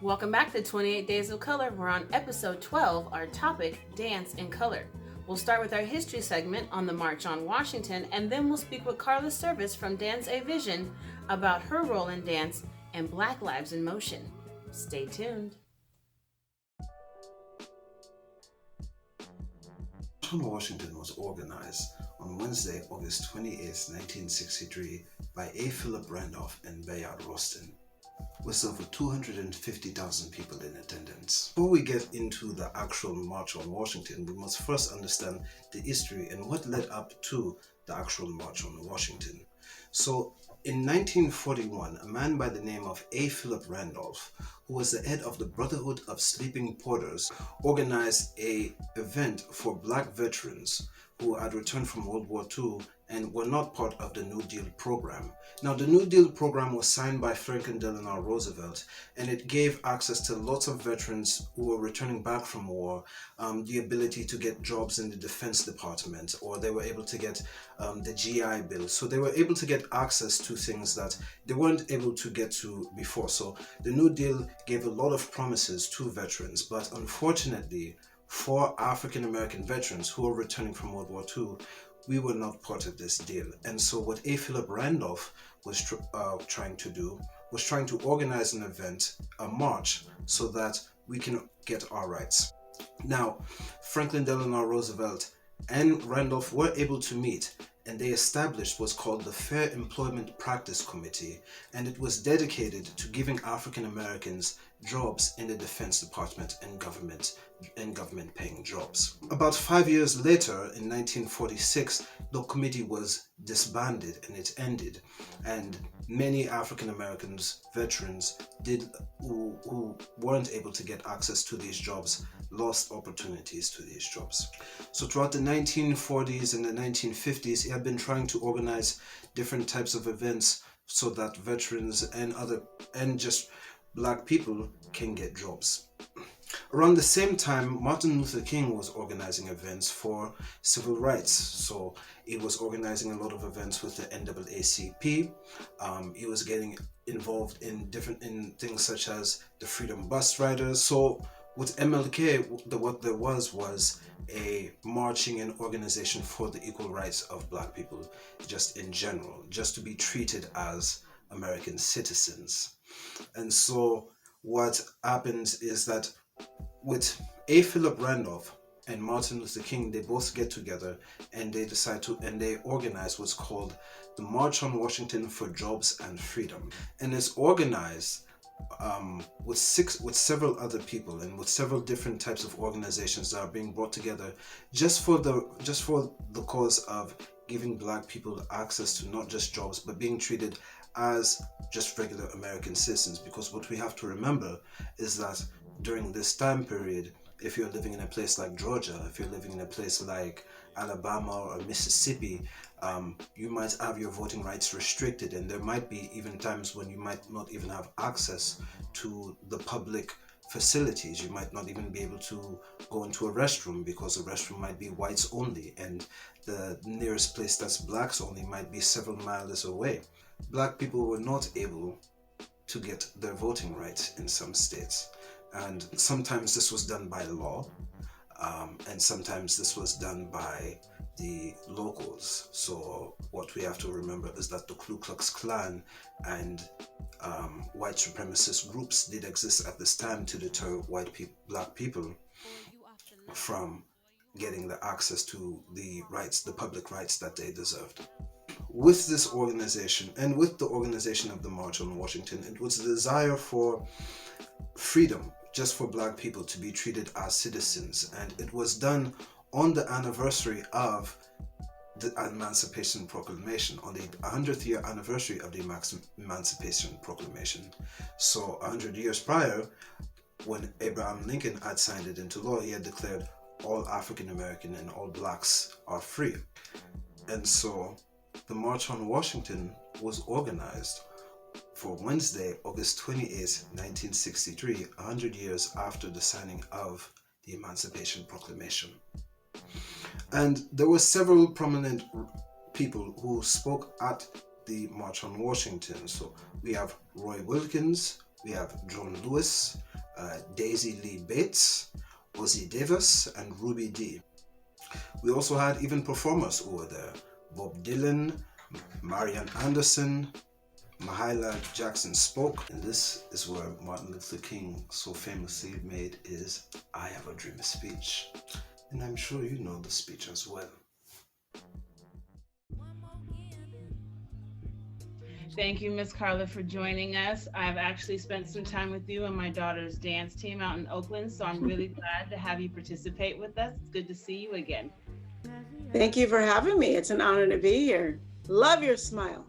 Welcome back to 28 Days of Color. We're on episode 12, our topic, Dance in Color. We'll start with our history segment on the March on Washington, and then we'll speak with Carla Service from Dance A Vision about her role in dance and Black Lives in Motion. Stay tuned. March on Washington was organized on Wednesday, August 28, 1963 by A. Philip Randolph and Bayard Rustin, with over 250,000 people in attendance. Before we get into the actual March on Washington, we must first understand the history and what led up to the actual March on Washington. So, in 1941, a man by the name of A. Philip Randolph, who was the head of the Brotherhood of Sleeping Porters, organized an event for black veterans who had returned from World War II and were not part of the New Deal program. Now, the New Deal program was signed by Franklin Delano Roosevelt, and it gave access to lots of veterans who were returning back from war, the ability to get jobs in the Defense Department, or they were able to get the GI Bill. So they were able to get access to things that they weren't able to get to before. So the New Deal gave a lot of promises to veterans, but unfortunately, for African American veterans who were returning from World War II, we were not part of this deal. And so what A. Philip Randolph was trying to do was trying to organize an event, a march, so that we can get our rights. Now, Franklin Delano Roosevelt and Randolph were able to meet, and they established what's called the Fair Employment Practice Committee, and it was dedicated to giving African Americans jobs in the Defense Department and government paying jobs. About 5 years later, in 1946, the committee was disbanded and it ended, and many African Americans, veterans, who weren't able to get access to these jobs, lost opportunities to these jobs. So throughout the 1940s and the 1950s, he had been trying to organize different types of events so that veterans and just black people can get jobs. Around the same time, Martin Luther King was organizing events for civil rights. So he was organizing a lot of events with the NAACP. He was getting involved in things such as the Freedom Bus Riders. So with MLK, what there was a marching and organization for the equal rights of black people, just in general, just to be treated as American citizens. And so what happens is that with A. Philip Randolph and Martin Luther King, they both get together and they organize what's called the March on Washington for Jobs and Freedom. And it's organized with several other people and with several different types of organizations that are being brought together just for the cause of giving black people access to not just jobs, but being treated as just regular American citizens. Because what we have to remember is that during this time period, if you're living in a place like Georgia, if you're living in a place like Alabama or Mississippi, you might have your voting rights restricted, and there might be even times when you might not even have access to the public facilities. You might not even be able to go into a restroom because the restroom might be whites only, and the nearest place that's blacks only might be several miles away. Black people were not able to get their voting rights in some states, and sometimes this was done by law, and sometimes this was done by the locals. So what we have to remember is that the Ku Klux Klan and white supremacist groups did exist at this time to deter black people from getting the access to the public rights that they deserved. With this organization and with the organization of the March on Washington, it was the desire for freedom just for black people to be treated as citizens, and it was done on the anniversary of the Emancipation Proclamation, on the 100th year anniversary of the Emancipation Proclamation. So 100 years prior, when Abraham Lincoln had signed it into law, he had declared all African American and all blacks are free. And so the March on Washington was organized for Wednesday, August 28, 1963, 100 years after the signing of the Emancipation Proclamation. And there were several prominent people who spoke at the March on Washington. So we have Roy Wilkins, we have John Lewis, Daisy Lee Bates, Ozzie Davis, and Ruby Dee. We also had even performers who were there: Bob Dylan, Marian Anderson, Mahalia Jackson spoke, and this is where Martin Luther King so famously made his "I Have a Dream" speech. And I'm sure you know the speech as well. Thank you, Miss Carla, for joining us. I've actually spent some time with you and my daughter's dance team out in Oakland, so I'm really glad to have you participate with us. It's good to see you again. Thank you for having me. It's an honor to be here. Love your smile.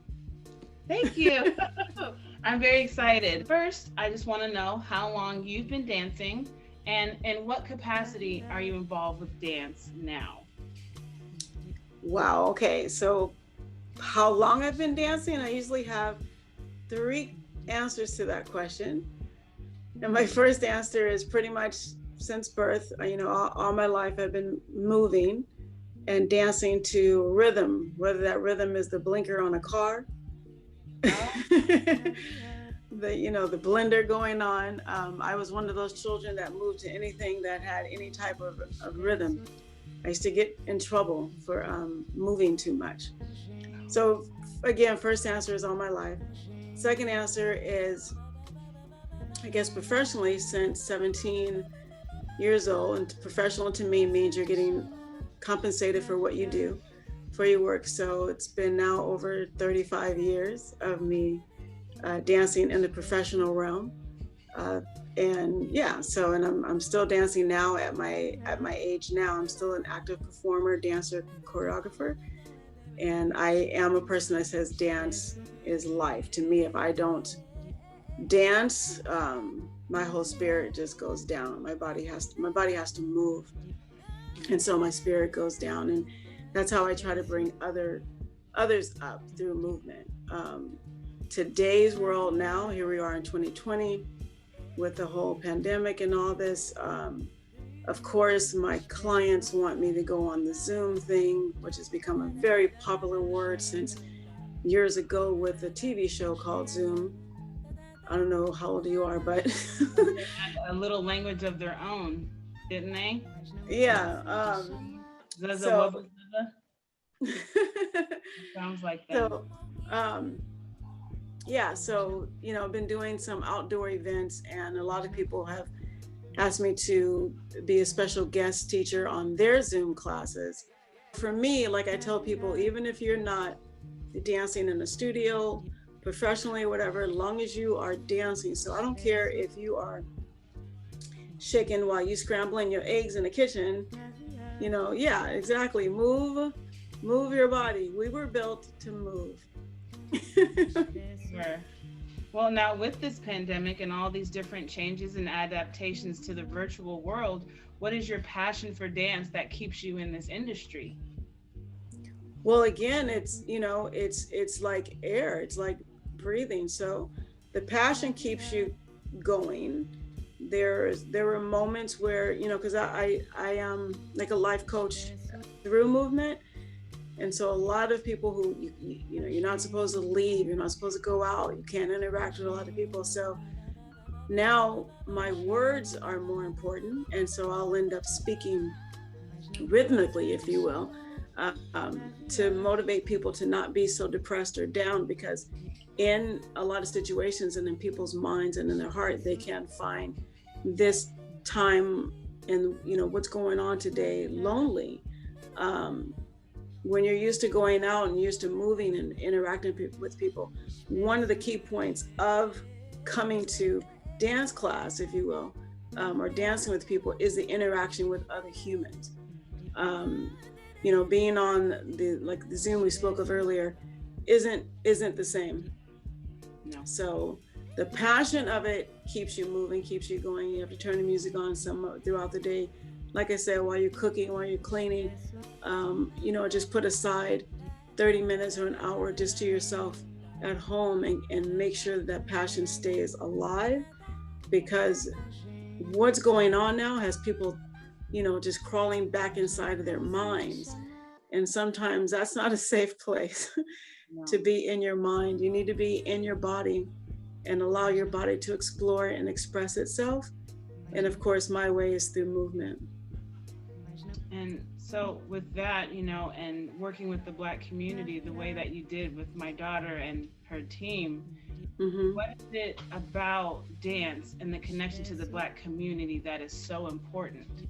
Thank you. I'm very excited. First, I just want to know how long you've been dancing and in what capacity are you involved with dance now? Wow. Okay. So how long I've been dancing? I usually have 3 answers to that question. And my first answer is pretty much since birth. All my life I've been moving and dancing to rhythm, whether that rhythm is the blinker on a car, the blender going on. I was one of those children that moved to anything that had any type of rhythm. I used to get in trouble for moving too much. So again, first answer is all my life. Second answer is, I guess, professionally since 17 years old. And professional to me means you're getting compensated for what you do, for your work. So it's been now over 35 years of me dancing in the professional realm. And I'm still dancing now at my age now. I'm still an active performer, dancer, choreographer. And I am a person that says dance is life. To me, if I don't dance, my whole spirit just goes down. My body has to move. And so my spirit goes down. And that's how I try to bring others up through movement. Today's world now, here we are in 2020 with the whole pandemic and all this. Of course, my clients want me to go on the Zoom thing, which has become a very popular word since years ago with a TV show called Zoom. I don't know how old you are, but They had a little language of their own, didn't they? yeah. Sounds like that. So, I've been doing some outdoor events, and a lot of people have asked me to be a special guest teacher on their Zoom classes. For me, like I tell people, even if you're not dancing in a studio, professionally, whatever, as long as you are dancing. So I don't care if you are shaking while you scrambling your eggs in the kitchen, yeah, exactly. Move your body. We were built to move. Sure. Well, now with this pandemic and all these different changes and adaptations to the virtual world, what is your passion for dance that keeps you in this industry? Well, again, it's like air. It's like breathing. So the passion keeps you going. There were moments where, because I am like a life coach through movement. And so a lot of people who, you're not supposed to leave, you're not supposed to go out, you can't interact with a lot of people. So now my words are more important. And so I'll end up speaking rhythmically, if you will, to motivate people to not be so depressed or down, because in a lot of situations and in people's minds and in their heart, they can't find this time and, what's going on today lonely. When you're used to going out and used to moving and interacting with people, one of the key points of coming to dance class, if you will, or dancing with people, is the interaction with other humans. Being on the Zoom we spoke of earlier isn't the same. No. So the passion of it keeps you moving, keeps you going. You have to turn the music on throughout the day. Like I said, while you're cooking, while you're cleaning, just put aside 30 minutes or an hour just to yourself at home and make sure that passion stays alive, because what's going on now has people, just crawling back inside of their minds. And sometimes that's not a safe place to be in your mind. You need to be in your body and allow your body to explore and express itself. And of course, my way is through movement. And so with that, and working with the Black community the way that you did with my daughter and her team, what is it about dance and the connection to the Black community that is so important?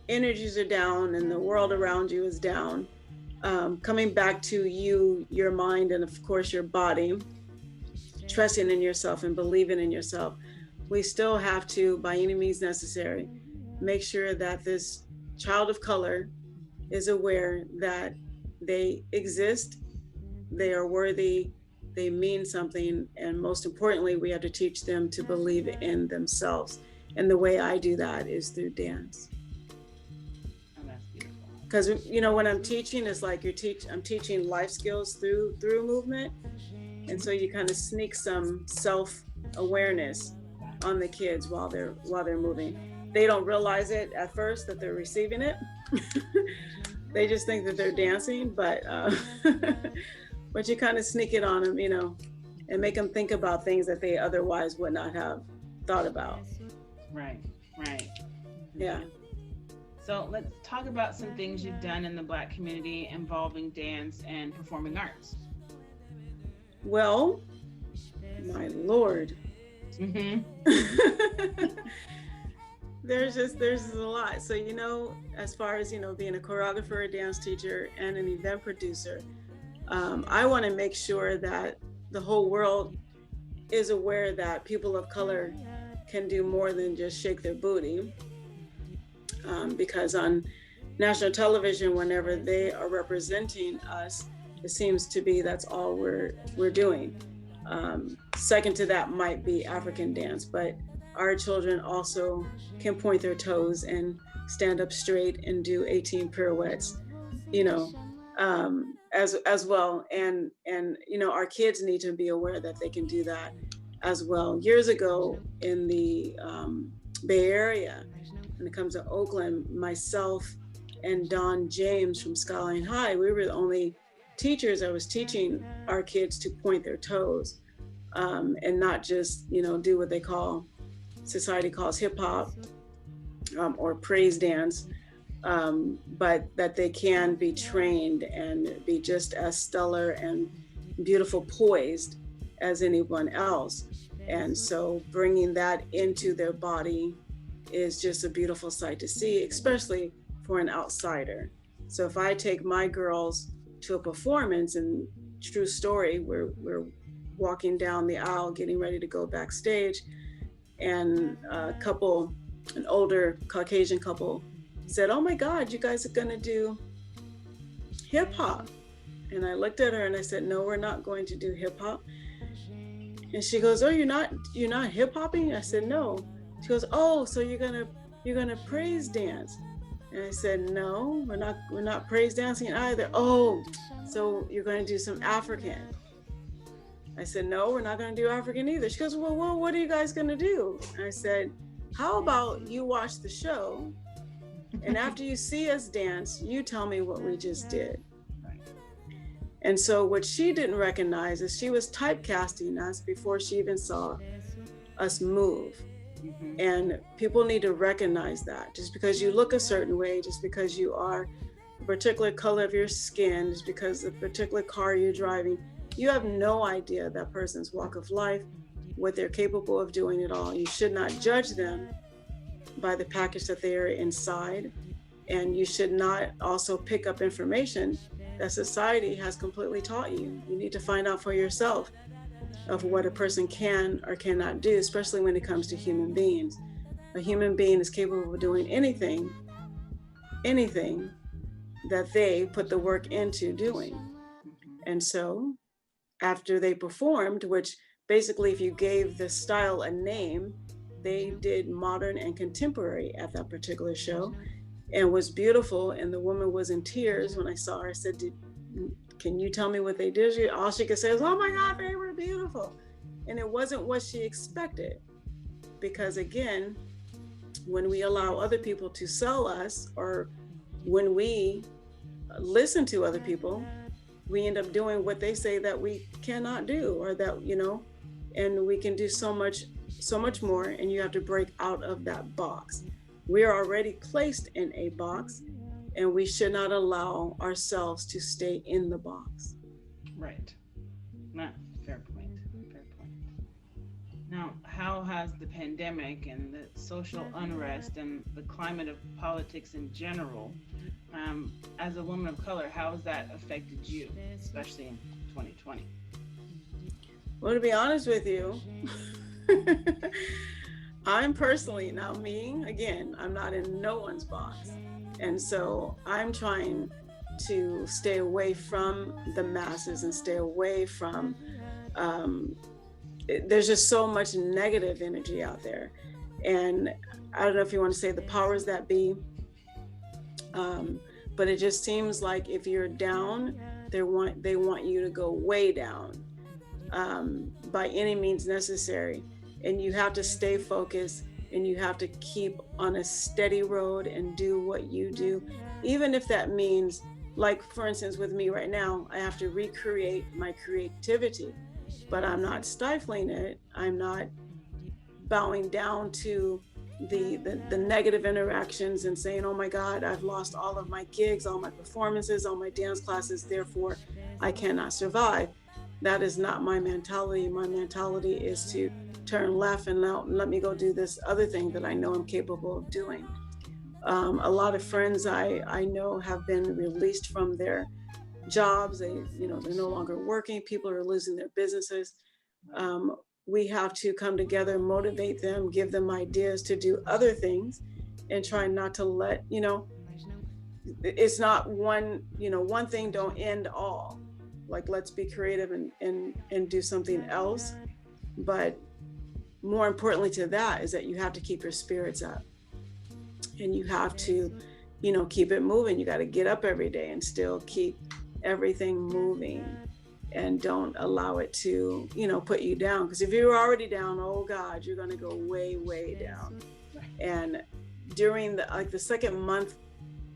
Energies are down and the world around you is down. Coming back to you, your mind, and of course your body, trusting in yourself and believing in yourself. We still have to, by any means necessary, make sure that this child of color is aware that they exist, they are worthy, they mean something, and most importantly, we have to teach them to believe in themselves. And the way I do that is through dance. Oh, that's beautiful. Because when I'm teaching, it's like I'm teaching life skills through movement, and so you kind of sneak some self-awareness on the kids while they're moving. They don't realize it at first that they're receiving it. They just think that they're dancing, but but you kind of sneak it on them, and make them think about things that they otherwise would not have thought about. Right. Yeah. So let's talk about some things you've done in the Black community involving dance and performing arts. Well, my Lord. There's a lot. So, as far as, being a choreographer, a dance teacher, and an event producer, I want to make sure that the whole world is aware that people of color can do more than just shake their booty. Because on national television, whenever they are representing us, it seems to be that's all we're doing. Second to that might be African dance, but our children also can point their toes and stand up straight and do 18 pirouettes, as well. And our kids need to be aware that they can do that as well. Years ago in the Bay Area, when it comes to Oakland, myself and Don James from Skyline High, we were the only teachers that was teaching our kids to point their toes, and not just, do what society calls hip hop or praise dance, but that they can be trained and be just as stellar and beautiful poised as anyone else. And so bringing that into their body is just a beautiful sight to see, especially for an outsider. So if I take my girls to a performance, and true story, we're walking down the aisle getting ready to go backstage, and an older Caucasian couple said, "Oh my God, you guys are gonna do hip hop." And I looked at her and I said, "No, we're not going to do hip hop." And she goes, "Oh, you're not hip hopping?" I said, "No." She goes, "Oh, so you're gonna praise dance?" And I said, "No, we're not praise dancing either." "Oh, so you're going to do some African?" I said, "No, we're not going to do African either." She goes, well, what are you guys going to do?" And I said, "How about you watch the show, and after you see us dance, you tell me what we just did." Right. And so what she didn't recognize is she was typecasting us before she even saw us move. And people need to recognize that just because you look a certain way, just because you are a particular color of your skin, just because of the particular car you're driving, you have no idea that person's walk of life, what they're capable of doing at all. You should not judge them by the package that they are inside. And you should not also pick up information that society has completely taught you. You need to find out for yourself of what a person can or cannot do, especially when it comes to human beings. A human being is capable of doing anything that they put the work into doing. And so after they performed, which basically if you gave the style a name, they did modern and contemporary at that particular show, and was beautiful. And the woman was in tears when I saw her. I said, "Can you tell me what they did?" All she could say was, "Oh my God, they were beautiful." And it wasn't what she expected. Because again, when we allow other people to sell us, or when we listen to other people, we end up doing what they say that we cannot do, or that, and we can do so much so much more, and you have to break out of that box. We are already placed in a box, and we should not allow ourselves to stay in the box. Right. Nah, fair point. Fair point. Now, how has the pandemic and the social unrest and the climate of politics in general, as a woman of color, how has that affected you, especially in 2020? Well, to be honest with you, I'm personally, now me, again, I'm not in no one's box. And so I'm trying to stay away from the masses and stay away from, there's just so much negative energy out there. And I don't know if you want to say the powers that be, but it just seems like if you're down, they want you to go way down, by any means necessary. And you have to stay focused, and you have to keep on a steady road and do what you do, even if that means, like for instance with me right now, I have to recreate my creativity, but I'm not stifling it. I'm not bowing down to the negative interactions and saying, oh my God, I've lost all of my gigs, all my performances, all my dance classes, therefore I cannot survive. That is not my mentality. My mentality is to turn left and let me go do this other thing that I know I'm capable of doing. A lot of friends I know have been released from their jobs. They're no longer working. People are losing their businesses. We have to come together, motivate them, give them ideas to do other things, and try not to let, it's not one thing don't end all. Like, let's be creative and do something else. But more importantly to that is that you have to keep your spirits up, and you have to, keep it moving. You got to get up every day and still keep everything moving, and don't allow it to, put you down. Because if you're already down, oh God, you're going to go way, way down. And during the second month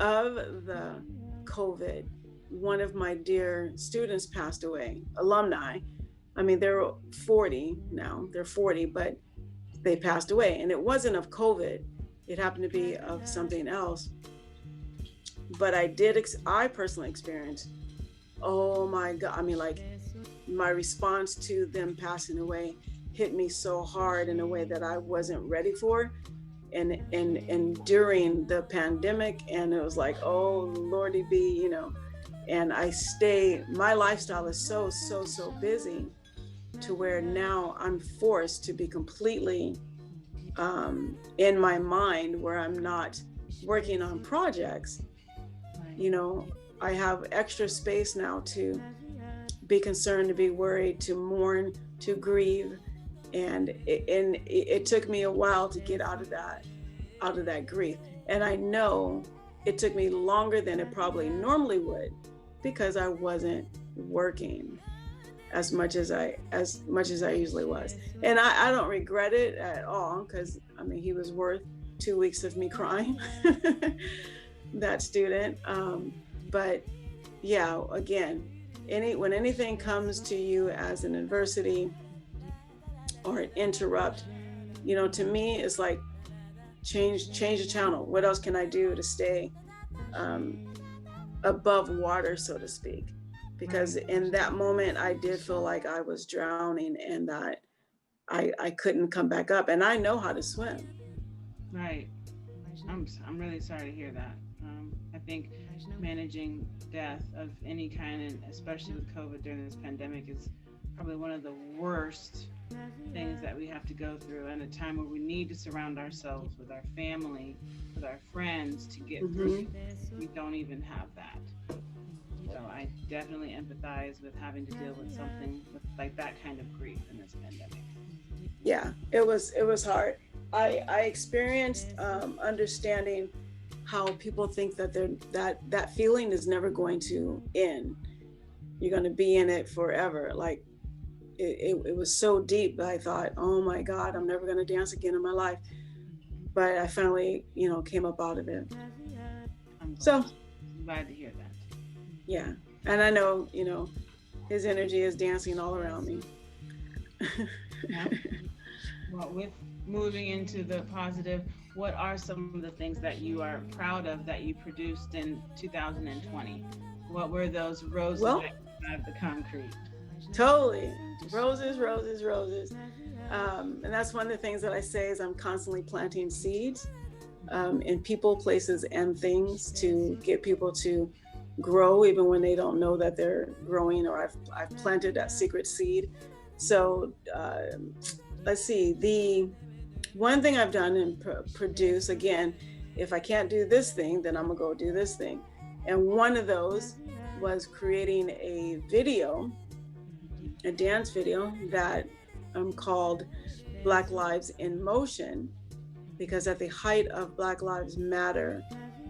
of the COVID, one of my dear students passed away, alumni. I mean, they're 40 now, they're 40, but they passed away. And it wasn't of COVID. It happened to be of something else. But I personally experienced, oh my God, I mean, like, my response to them passing away hit me so hard in a way that I wasn't ready for. And during the pandemic, and it was like, oh Lordy be, and my lifestyle is so busy to where now I'm forced to be completely in my mind, where I'm not working on projects. I have extra space now to be concerned, to be worried, to mourn, to grieve. And it took me a while to get out of that grief. And I know it took me longer than it probably normally would, because I wasn't working as much as I usually was. And I don't regret it at all, because I mean, he was worth 2 weeks of me crying, that student. But yeah, again, when anything comes to you as an adversity or an interrupt, to me, it's like, change the channel. What else can I do to stay above water, so to speak? Because in that moment, I did feel like I was drowning, and that I couldn't come back up. And I know how to swim. Right. I'm really sorry to hear that. I think managing death of any kind, and especially with COVID during this pandemic, is probably one of the worst things that we have to go through, and a time where we need to surround ourselves with our family, with our friends to get through. We don't even have that. So I definitely empathize with having to deal with something like that kind of grief in this pandemic. Yeah, it was hard. I experienced understanding how people think that that feeling is never going to end. You're going to be in it forever. Like, it was so deep that I thought, oh my God, I'm never going to dance again in my life. But I finally, came up out of it. I'm glad to hear that. Yeah. And I know, his energy is dancing all around me. Yeah. Well, with moving into the positive, what are some of the things that you are proud of that you produced in 2020? What were those roses Well, that came out of the concrete? totally. Roses, roses, roses. And that's one of the things that I say is I'm constantly planting seeds in people, places, and things to get people to grow even when they don't know that they're growing, or I've planted that secret seed. So let's see. The one thing I've done and produce, again, if I can't do this thing, then I'm gonna go do this thing. And one of those was creating a video, a dance video that called Black Lives in Motion, because at the height of Black Lives Matter,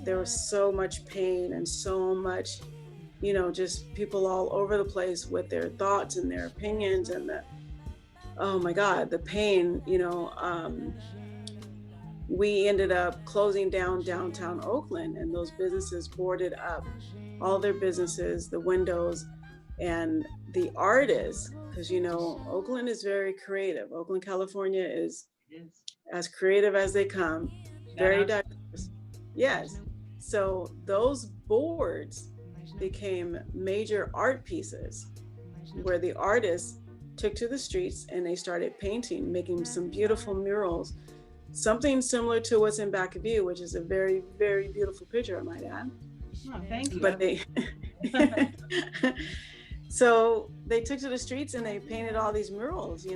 there was so much pain and so much, just people all over the place with their thoughts and their opinions and oh my God, the pain, we ended up closing down downtown Oakland, and those businesses boarded up all their businesses, the windows, and the artists, because Oakland is very creative. Oakland, California is It is. as creative as they come, Shout very out to diverse. Yes. So those boards became major art pieces where the artists took to the streets and they started painting, making some beautiful murals, something similar to what's in back of you, which is a very, very beautiful picture, I might add. Oh, thank you. But they so they took to the streets and they painted all these murals,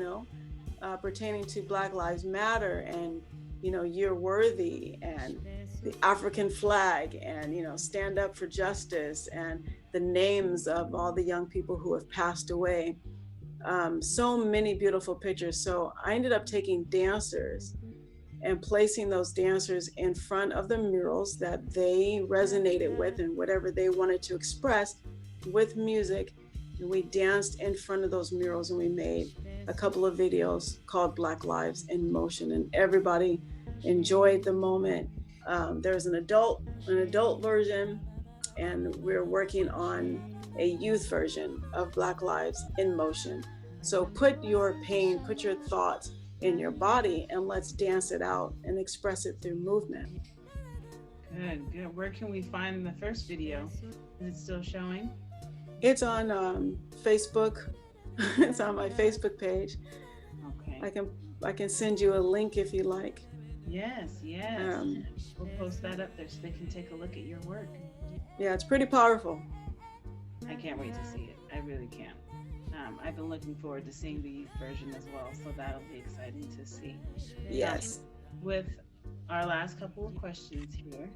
pertaining to Black Lives Matter and, you're worthy, and the African flag, and, stand up for justice, and the names of all the young people who have passed away. So many beautiful pictures. So I ended up taking dancers and placing those dancers in front of the murals that they resonated with and whatever they wanted to express with music. And we danced in front of those murals, and we made a couple of videos called Black Lives in Motion, and everybody enjoyed the moment. There's an adult version, and we're working on a youth version of Black Lives in Motion. So put your pain, put your thoughts in your body, and let's dance it out and express it through movement. Good, good. Where can we find the first video? Is it still showing? It's on Facebook. It's on my Facebook page. Okay. I can send you a link if you like. Yes. We'll post that up there so they can take a look at your work. Yeah, it's pretty powerful. I can't wait to see it. I really can. I've been looking forward to seeing the youth version as well, so that'll be exciting to see. Yes. With our last couple of questions here,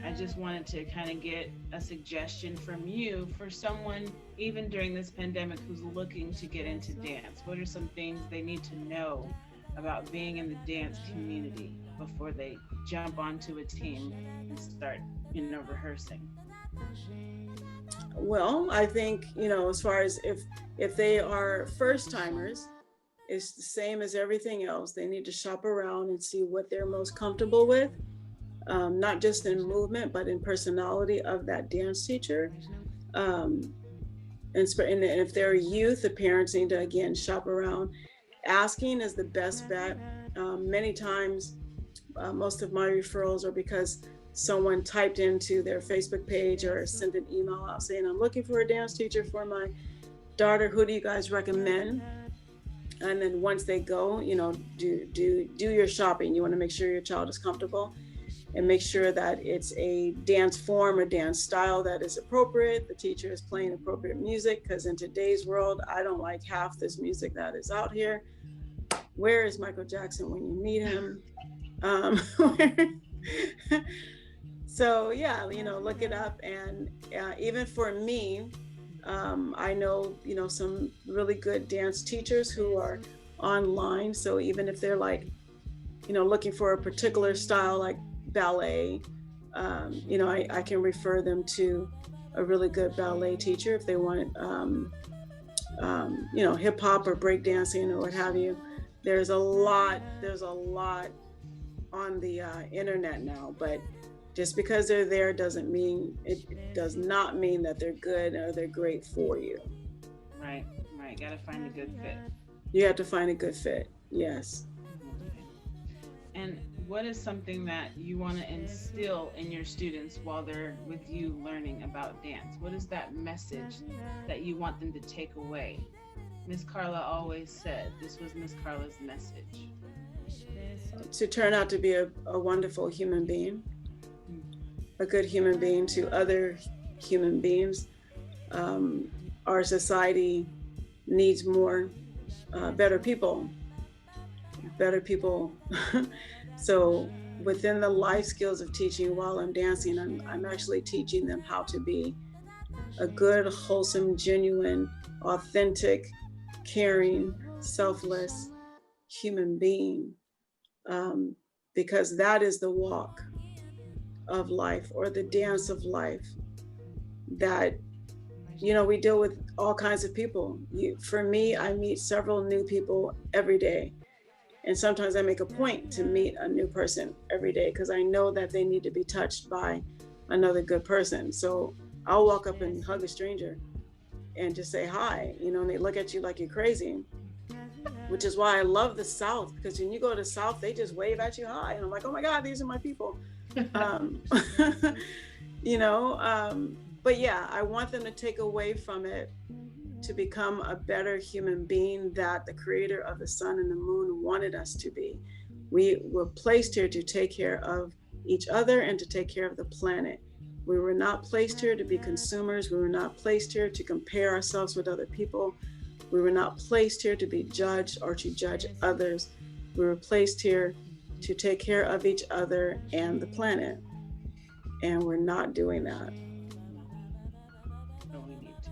I just wanted to kind of get a suggestion from you for someone, even during this pandemic, who's looking to get into dance. What are some things they need to know about being in the dance community before they jump onto a team and start, rehearsing? Well, I think, as far as if they are first timers, it's the same as everything else. They need to shop around and see what they're most comfortable with, not just in movement, but in personality of that dance teacher. And if they're youth, the parents need to, again, shop around. Asking is the best bet. Many times, most of my referrals are because someone typed into their Facebook page or sent an email out saying, I'm looking for a dance teacher for my daughter. Who do you guys recommend? And then once they go, do your shopping. You want to make sure your child is comfortable and make sure that it's a dance form or dance style that is appropriate. The teacher is playing appropriate music, because in today's world, I don't like half this music that is out here. Where is Michael Jackson when you need him? So yeah, look it up. And even for me, I know, some really good dance teachers who are online. So even if they're like, looking for a particular style like ballet, I can refer them to a really good ballet teacher if they want, hip hop or break dancing or what have you. There's a lot on the internet now, but just because they're there does not mean that they're good or they're great for you. Right. Gotta find a good fit. You have to find a good fit. Yes. And what is something that you want to instill in your students while they're with you learning about dance? What is that message that you want them to take away? Miss Carla always said this was Miss Carla's message. To turn out to be a wonderful human being, a good human being to other human beings. Our society needs more better people. So within the life skills of teaching while I'm dancing, I'm actually teaching them how to be a good, wholesome, genuine, authentic, caring, selfless human being, because that is the walk of life, or the dance of life, that, you know, we deal with all kinds of people. For me, I meet several new people every day. And sometimes I make a point to meet a new person every day, because I know that they need to be touched by another good person. So I'll walk up and hug a stranger and just say hi, you know, and they look at you like you're crazy, which is why I love the South, because when you go to the South, they just wave at you hi. And I'm like, oh my God, these are my people. You know, but yeah, I want them to take away from it to become a better human being that the creator of the sun and the moon wanted us to be. We were placed here to take care of each other and to take care of the planet. We were not placed here to be consumers. We were not placed here to compare ourselves with other people. We were not placed here to be judged or to judge others. We were placed here to take care of each other and the planet. And we're not doing that. No, we need to.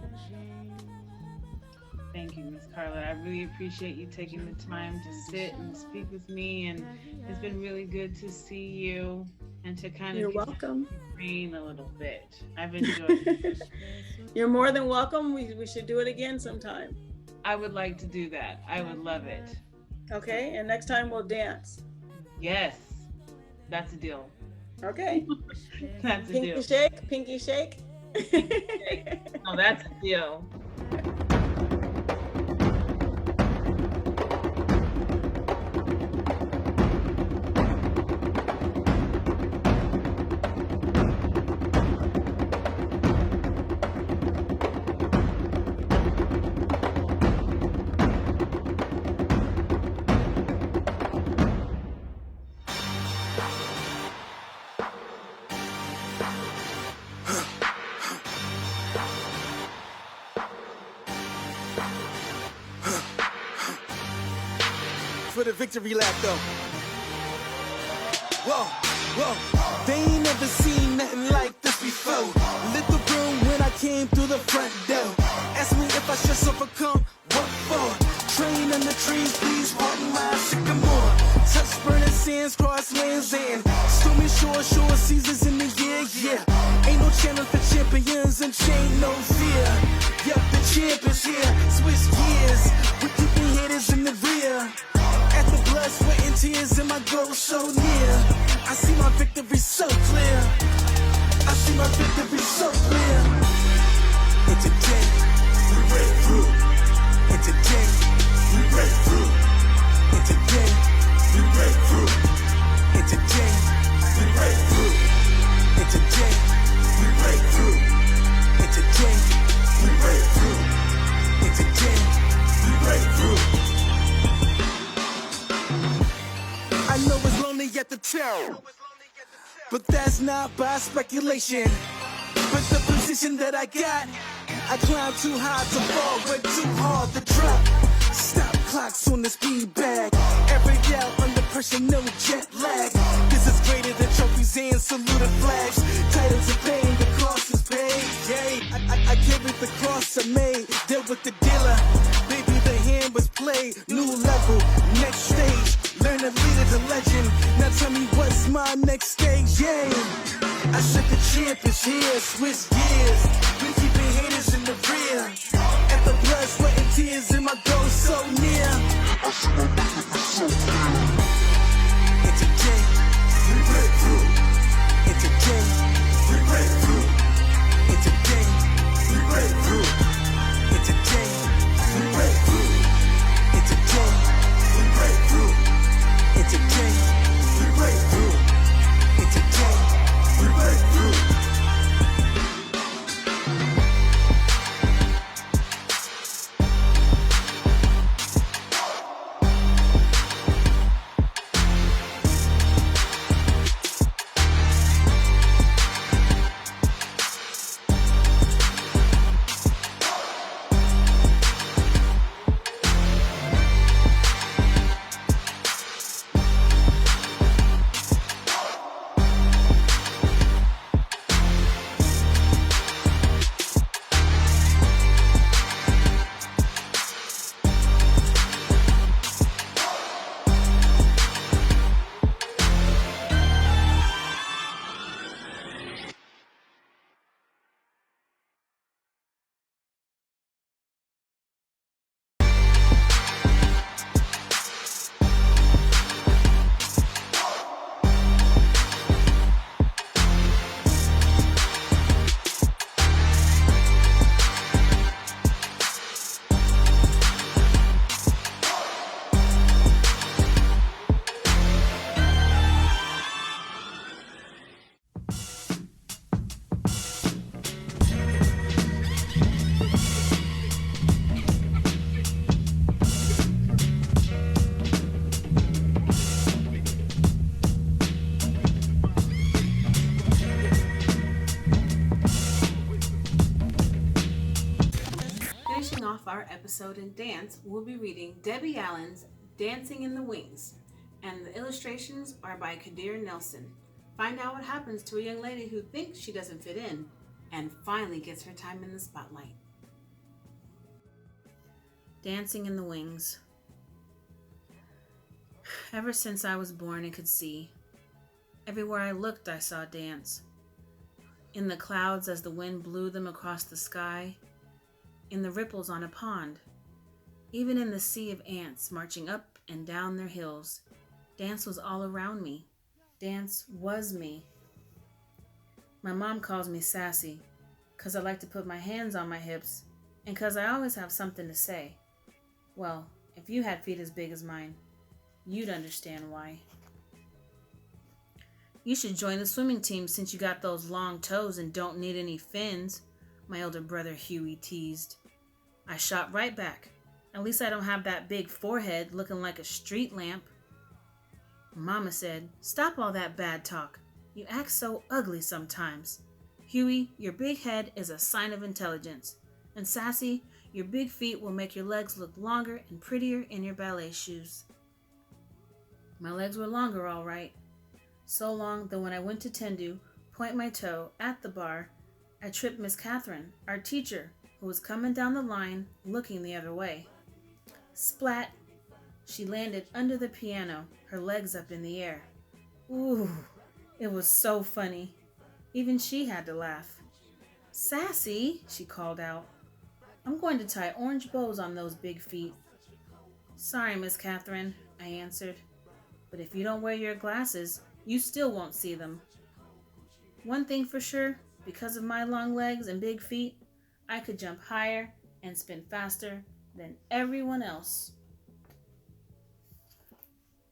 Thank you, Miss Carla. I really appreciate you taking the time to sit and speak with me, and it's been really good to see you and to kind of You're welcome. Brain a little bit. I've enjoyed it. You're more than welcome. We should do it again sometime. I would like to do that. I would love it. Okay, and next time we'll dance. Yes, that's a deal. Okay. That's a Pinky deal. shake, pinky shake. No, that's a deal. For the victory lap though. Whoa, whoa, they ain't never seen nothing like this before. Lit the room when I came through the front door. Ask me if I should overcome, what for? Train in the trees, please pardon my sycamore. Touch burning sands, cross lands and stormy shore seasons in the year, yeah. Ain't no channel for champions and chain no fear. Yup, the champ is here, switch gears. We're keeping haters in the rear. At the blood, sweat, and tears, and my goal so near. I see my victory so clear. I see my victory so clear. And today, we break through. And today, we break through. And today, we break through. And today, we break through. And today, we break through. And today, we break through. And today, we break through. I know it's lonely at the top, but that's not by speculation. But the position that I got, I climb too high to fall, but too hard to drop. Stop clocks on the speed bag. Every yell under pressure, no jet lag. This is greater than trophies and saluted flags. Titles of fame, the cost is paid. Yay, I carried the cross I made. Dealt with the dealer, baby, the hand was played. New level, next stage. Learn to lead as a legend. Now tell me what's my next stage, yeah. I said the champ is here, switch gears. Been keeping haters in the rear. At the blood, sweat, and tears, and my goal so near. I see my victory so clear. And today, we break through. And today, we break through. And today, we break through. And today, we break through. And today, our episode in dance, we'll be reading Debbie Allen's Dancing in the Wings, and the illustrations are by Kadir Nelson. Find out what happens to a young lady who thinks she doesn't fit in and finally gets her time in the spotlight. Dancing in the Wings. Ever since I was born and could see, everywhere I looked I saw dance. In the clouds as the wind blew them across the sky, in the ripples on a pond, even in the sea of ants marching up and down their hills, dance was all around me. Dance was me. My mom calls me sassy, 'cause I like to put my hands on my hips, and 'cause I always have something to say. Well, if you had feet as big as mine, you'd understand why. You should join the swimming team since you got those long toes and don't need any fins, my older brother Huey teased. I shot right back. At least I don't have that big forehead looking like a street lamp. Mama said, "Stop all that bad talk. You act so ugly sometimes. Huey, your big head is a sign of intelligence. And Sassy, your big feet will make your legs look longer and prettier in your ballet shoes." My legs were longer, all right. So long that when I went to Tendu, point my toe at the bar, I tripped Miss Catherine, our teacher, who was coming down the line looking the other way. Splat! She landed under the piano, her legs up in the air. Ooh, it was so funny. Even she had to laugh. "Sassy," she called out, "I'm going to tie orange bows on those big feet." "Sorry, Miss Catherine," I answered, "but if you don't wear your glasses, you still won't see them." One thing for sure, because of my long legs and big feet, I could jump higher and spin faster than everyone else.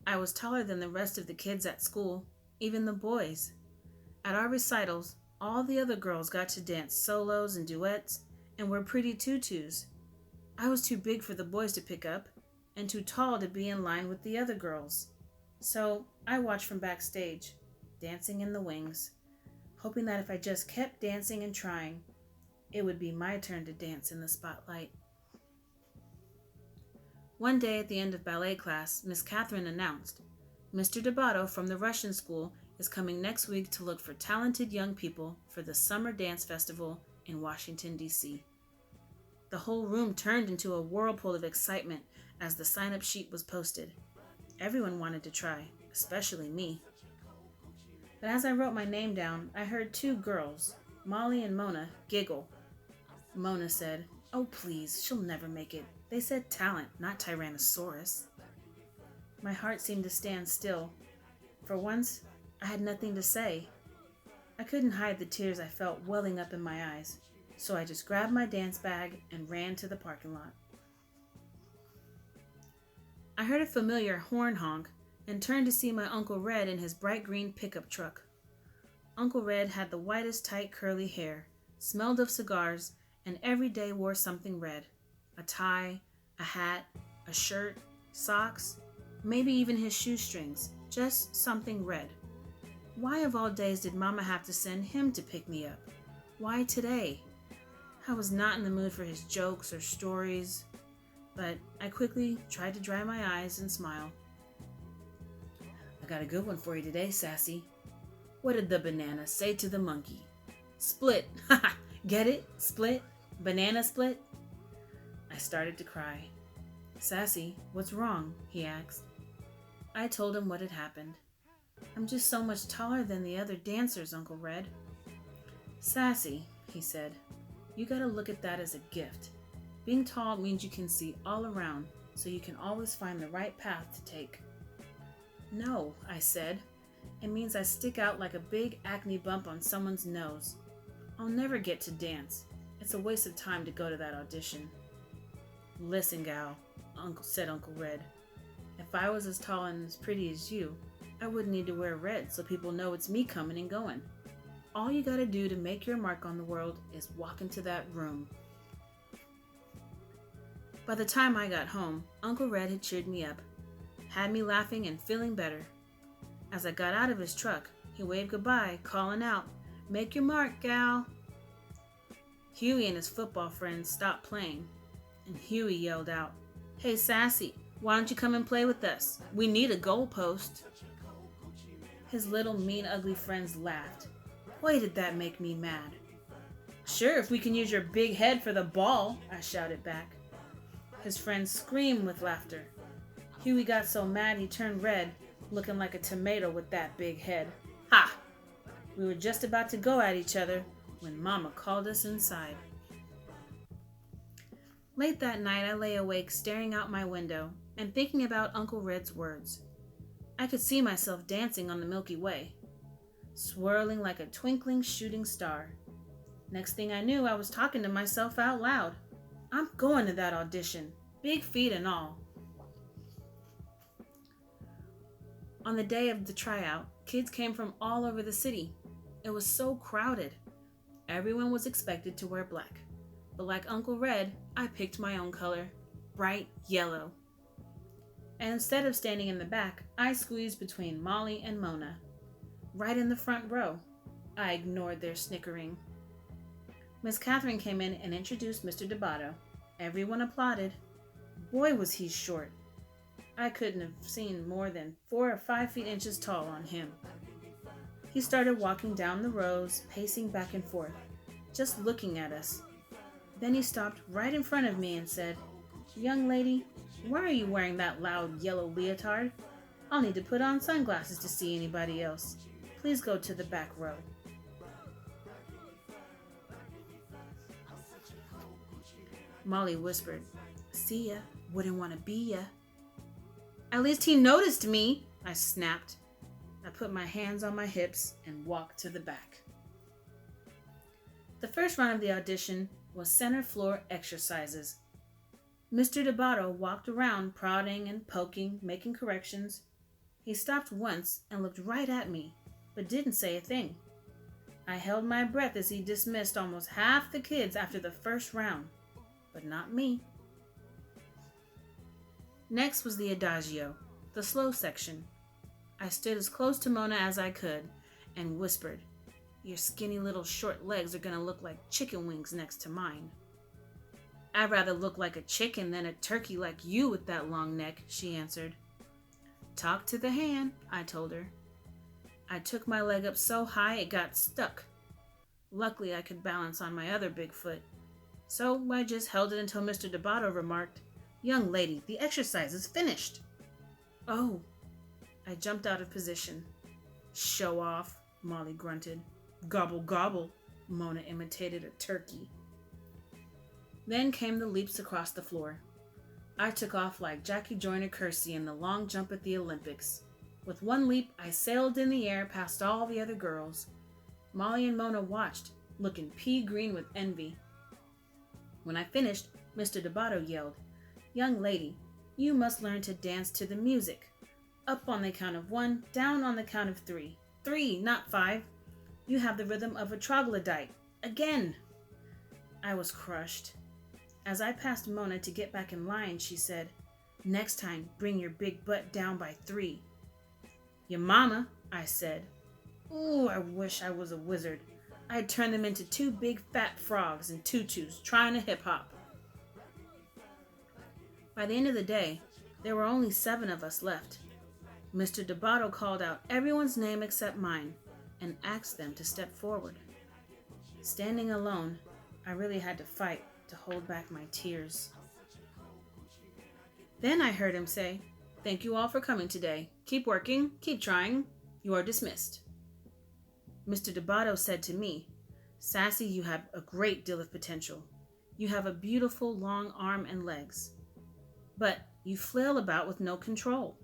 I was taller than the rest of the kids at school, even the boys. At our recitals, all the other girls got to dance solos and duets and wear pretty tutus. I was too big for the boys to pick up and too tall to be in line with the other girls. So I watched from backstage, dancing in the wings, hoping that if I just kept dancing and trying, it would be my turn to dance in the spotlight. One day at the end of ballet class, Miss Catherine announced, "Mr. Debato from the Russian school is coming next week to look for talented young people for the Summer Dance Festival in Washington, D.C. The whole room turned into a whirlpool of excitement as the sign-up sheet was posted. Everyone wanted to try, especially me. But as I wrote my name down, I heard two girls, Molly and Mona, giggle. Mona said, "Oh please, she'll never make it. They said talent, not Tyrannosaurus." My heart seemed to stand still. For once, I had nothing to say. I couldn't hide the tears I felt welling up in my eyes, so I just grabbed my dance bag and ran to the parking lot. I heard a familiar horn honk and turned to see my Uncle Red in his bright green pickup truck. Uncle Red had the whitest tight curly hair, smelled of cigars, and every day wore something red. A tie, a hat, a shirt, socks, maybe even his shoestrings, just something red. Why of all days did Mama have to send him to pick me up? Why today? I was not in the mood for his jokes or stories, but I quickly tried to dry my eyes and smile. "I got a good one for you today, Sassy. What did the banana say to the monkey? Split! Haha! Get it? Split? Banana split?" I started to cry. "Sassy, what's wrong?" he asked. I told him what had happened. "I'm just so much taller than the other dancers, Uncle Red." "Sassy," he said, "you gotta look at that as a gift. Being tall means you can see all around, so you can always find the right path to take." "No," I said. "It means I stick out like a big acne bump on someone's nose. I'll never get to dance. It's a waste of time to go to that audition." "Listen, gal," said Uncle Red. "If I was as tall and as pretty as you, I wouldn't need to wear red so people know it's me coming and going. All you gotta do to make your mark on the world is walk into that room." By the time I got home, Uncle Red had cheered me up, had me laughing and feeling better. As I got out of his truck, he waved goodbye, calling out, "Make your mark, gal." Huey and his football friends stopped playing, and Huey yelled out, "Hey, Sassy, why don't you come and play with us? We need a goalpost." His little mean ugly friends laughed. Boy, did that make me mad. "Sure, if we can use your big head for the ball," I shouted back. His friends screamed with laughter. Huey got so mad he turned red, looking like a tomato with that big head. Ha! We were just about to go at each other when Mama called us inside. Late that night, I lay awake staring out my window and thinking about Uncle Red's words. I could see myself dancing on the Milky Way, swirling like a twinkling shooting star. Next thing I knew, I was talking to myself out loud. I'm going to that audition, big feet and all. On the day of the tryout, kids came from all over the city. It was so crowded. Everyone was expected to wear black. But like Uncle Red, I picked my own color, bright yellow. And instead of standing in the back, I squeezed between Molly and Mona. Right in the front row. I ignored their snickering. Miss Catherine came in and introduced Mr. Debato. Everyone applauded. Boy, was he short. I couldn't have seen more than 4 or 5 feet inches tall on him. He started walking down the rows, pacing back and forth, just looking at us. Then he stopped right in front of me and said, "Young lady, why are you wearing that loud yellow leotard? I'll need to put on sunglasses to see anybody else. Please go to the back row." Molly whispered, "See ya, wouldn't want to be ya." "At least he noticed me," I snapped. I put my hands on my hips and walked to the back. The first round of the audition was center floor exercises. Mr. Debato walked around, prodding and poking, making corrections. He stopped once and looked right at me, but didn't say a thing. I held my breath as he dismissed almost half the kids after the first round, but not me. Next was the adagio, the slow section. I stood as close to Mona as I could and whispered, "Your skinny little short legs are going to look like chicken wings next to mine." "I'd rather look like a chicken than a turkey like you with that long neck," she answered. "Talk to the hand," I told her. I took my leg up so high it got stuck. Luckily, I could balance on my other big foot. So I just held it until Mr. Debato remarked, "Young lady, the exercise is finished." "Oh." I jumped out of position. "Show off," Molly grunted. "Gobble, gobble," Mona imitated a turkey. Then came the leaps across the floor. I took off like Jackie Joyner-Kersee in the long jump at the Olympics. With one leap, I sailed in the air past all the other girls. Molly and Mona watched, looking pea-green with envy. When I finished, Mr. Debato yelled, "Young lady, you must learn to dance to the music. Up on the count of 1, down on the count of 3. 3, not 5. You have the rhythm of a troglodyte. Again!" I was crushed. As I passed Mona to get back in line, she said, "Next time, bring your big butt down by 3. "Your mama," I said. Ooh, I wish I was a wizard. I'd turn them into 2 big fat frogs in tutus trying to hip-hop. By the end of the day, there were only 7 of us left. Mr. Debato called out everyone's name except mine and asked them to step forward. Standing alone, I really had to fight to hold back my tears. Then I heard him say, "Thank you all for coming today. Keep working, keep trying. You are dismissed." Mr. Debato said to me, "Sassy, you have a great deal of potential. You have a beautiful long arm and legs. But you flail about with no control.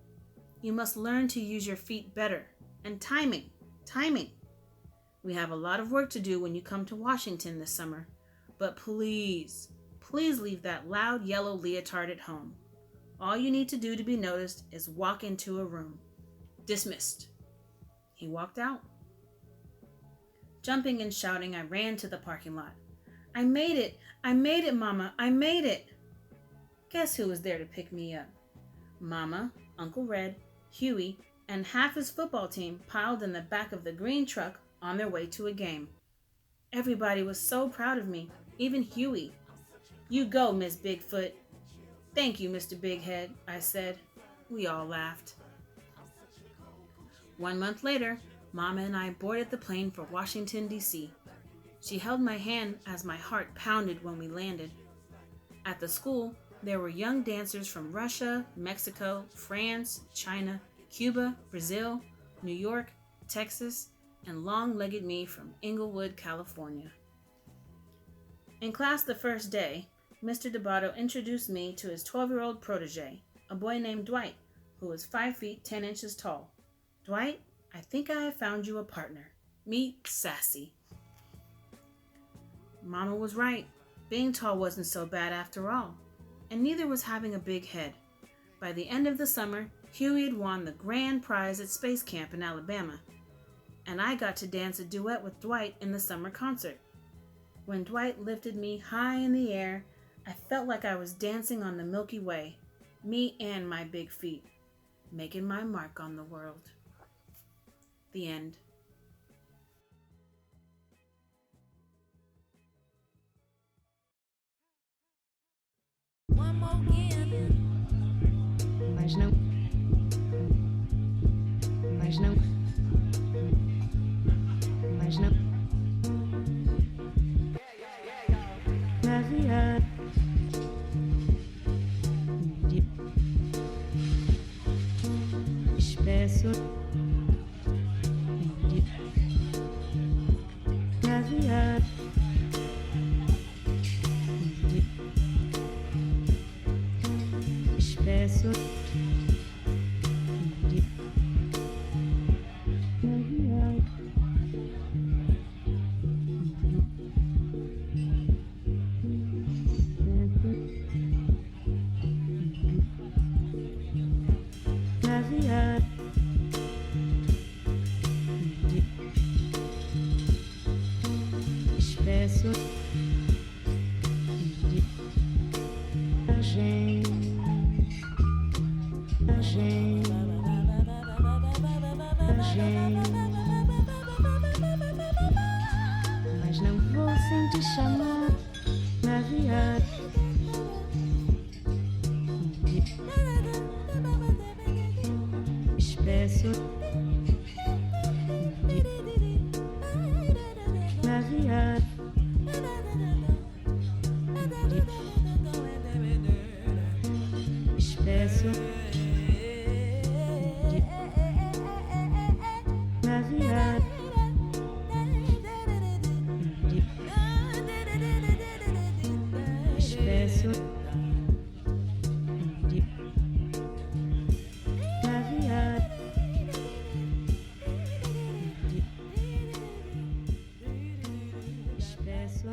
You must learn to use your feet better. And timing. We have a lot of work to do when you come to Washington this summer. But please leave that loud yellow leotard at home. All you need to do to be noticed is walk into a room. Dismissed." He walked out. Jumping and shouting, I ran to the parking lot. I made it, Mama, I made it." Guess who was there to pick me up? Mama, Uncle Red, Huey, and half his football team piled in the back of the green truck on their way to a game. Everybody was so proud of me, even Huey. "You go, Miss Bigfoot." "Thank you, Mr. Bighead," I said. We all laughed. 1 month later, Mama and I boarded the plane for Washington, D.C. She held my hand as my heart pounded when we landed. At the school, there were young dancers from Russia, Mexico, France, China, Cuba, Brazil, New York, Texas, and long-legged me from Inglewood, California. In class the first day, Mr. DeBotto introduced me to his 12-year-old protege, a boy named Dwight, who was 5 feet 10 inches tall. "Dwight, I think I have found you a partner. Meet Sassy." Mama was right. Being tall wasn't so bad after all, and neither was having a big head. By the end of the summer, Huey had won the grand prize at Space Camp in Alabama, and I got to dance a duet with Dwight in the summer concert. When Dwight lifted me high in the air, I felt like I was dancing on the Milky Way, me and my big feet, making my mark on the world. The end. One more again. Mas não. Mas não. Mas não. Caviar. Espesso. Caviar. Espesso. Caviar. Espesso. Mas não vou sem te chamar, caviar. Espesso. Caviar. Espesso. Caviar. Espesso. Caviar. Espesso.